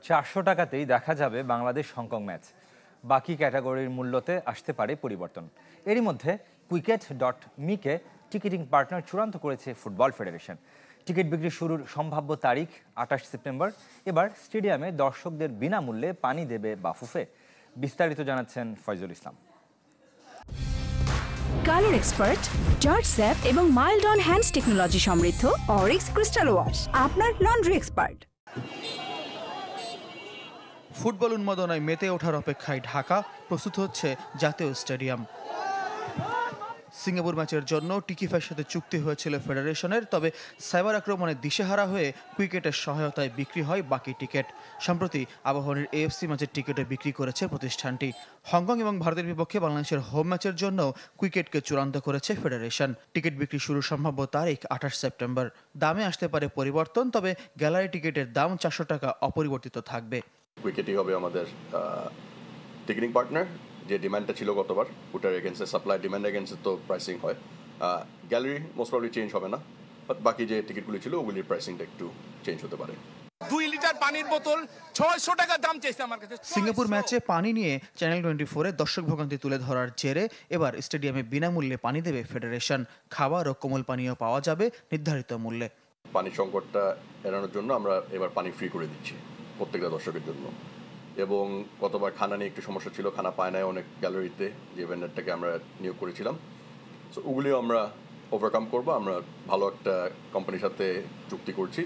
400 টাকাতেই দেখা যাবে বাংলাদেশ হংকং ম্যাচ। বাকি ক্যাটাগরির মূল্যতে আসতে পারে পরিবর্তন। এরই মধ্যে কুইকেট.মি-কে টিকিটিং পার্টনার চূড়ান্ত করেছে ফুটবল ফেডারেশন। টিকিট বিক্রি শুরুর সম্ভাব্য তারিখ 28 সেপ্টেম্বর। এবার স্টেডিয়ামে দর্শকদের বিনামূল্যে পানি দেবে বাফুফে। বিস্তারিত জানাচ্ছেন ফয়জুল ইসলাম। কালার এক্সপার্ট, জর্জ স্যাপ এবং মাইল্ড অন হ্যান্ডস টেকনোলজি সমৃদ্ধ অরিক্স ক্রিস্টাল ওয়াশ আপনার লন্ড্রি এক্সপার্ট। ফুটবল উন্মাদনায় মেতে ওঠার অপেক্ষায় ঢাকা, প্রস্তুত হচ্ছে জাতীয় স্টেডিয়াম। সিঙ্গাপুর ম্যাচের জন্য টিকিফাইয়ের সাথে চুক্তি হয়েছিল ফেডারেশনের, তবে সাইবার আক্রমণে দিশেহারা হয়ে কুইকেটের সহায়তায় বিক্রি হয় বাকি টিকিট। সম্প্রতি আবাহনীর এএফসি ম্যাচের টিকিটে বিক্রি করেছে প্রতিষ্ঠানটি। হংকং এবং ভারতের বিপক্ষে বাংলাদেশের হোম ম্যাচের জন্য কুইকেটকে চূড়ান্ত করেছে ফেডারেশন। টিকিট বিক্রি শুরুর সম্ভাব্য তারিখ 28 সেপ্টেম্বর। দামে আসতে পারে পরিবর্তন, তবে গ্যালারি টিকিটের দাম 400 টাকা অপরিবর্তিত থাকবে। কুইকেটই হবে আমাদের টিকিটিং পার্টনার। যে ডিমান্ডটা ছিল গতবার, ওটার এগেন্সে সাপ্লাই ডিমান্ড এগেন্সে তো প্রাইসিং হয়। গ্যালারি মোস্ট প্রবলি চেঞ্জ হবে না, বাট বাকি যে টিকিটগুলি ছিল ওগুলির প্রাইসিংটা একটু চেঞ্জ হতে পারে। 2 লিটার পানির বোতল 600 টাকা দাম চাইছে আমার কাছে। সিঙ্গাপুর ম্যাচে পানি নিয়ে চ্যানেল 24-এ দর্শক ভোগান্তি তুলে ধরার জেরে এবার স্টেডিয়ামে বিনামূল্যে পানি দেবে ফেডারেশন। খাবার ও কোমল পানীয় পাওয়া যাবে নির্ধারিত মূল্যে। পানির সংকটটা এড়ানোর জন্য আমরা এবার পানি ফ্রি করে দিচ্ছি প্রত্যেকটা দর্শকের জন্য। এবং গতবার খানা নিয়ে একটু সমস্যা ছিল, খানা পায় নাই অনেক গ্যালারিতে, যে ভেন্ডারটাকে আমরা নিয়োগ করেছিলাম। সো ওগুলিও আমরা ওভারকাম করবো। আমরা ভালো একটা কোম্পানির সাথে চুক্তি করছি।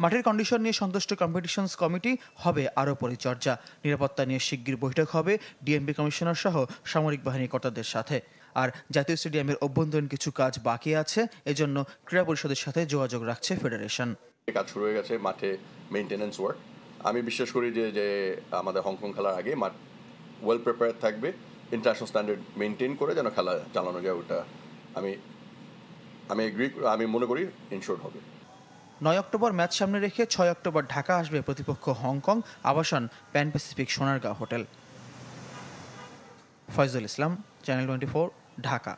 মাঠের কন্ডিশন নিয়ে সন্তুষ্ট কম্পিটিশনস কমিটি হবে আরও পরিচর্যা। নিরাপত্তা নিয়ে শিগগির বৈঠক হবে ডিএমপি কমিশনার সহ সামরিক বাহিনী কর্তাদের সাথে। আর জাতীয় স্টেডিয়ামের অভ্যন্তরীণ কিছু কাজ বাকি আছে, এজন্য ক্রীড়া পরিষদের সাথে যোগাযোগ রাখছে ফেডারেশন। কাজ শুরু হয়ে গেছে মাঠে মেইনটেনেন্স ওয়ার্ক। আমি বিশ্বাস করি যে আমাদের হংকং খেলার আগে মাঠ ওয়েল প্রিপেয়ার থাকবে, ইন্টারন্যাশনাল স্ট্যান্ডার্ড মেনটেন করে যেন খেলা চালানো যায়। ওটা আমি মনে করি ইনশোর্ড হবে। 9 অক্টোবর ম্যাচ সামনে রেখে 6 অক্টোবর ঢাকা আসবে প্রতিপক্ষ হংকং। আবাসন Pan Pacific Sonargaon hotel. Faizul Islam, channel 24, Dhaka.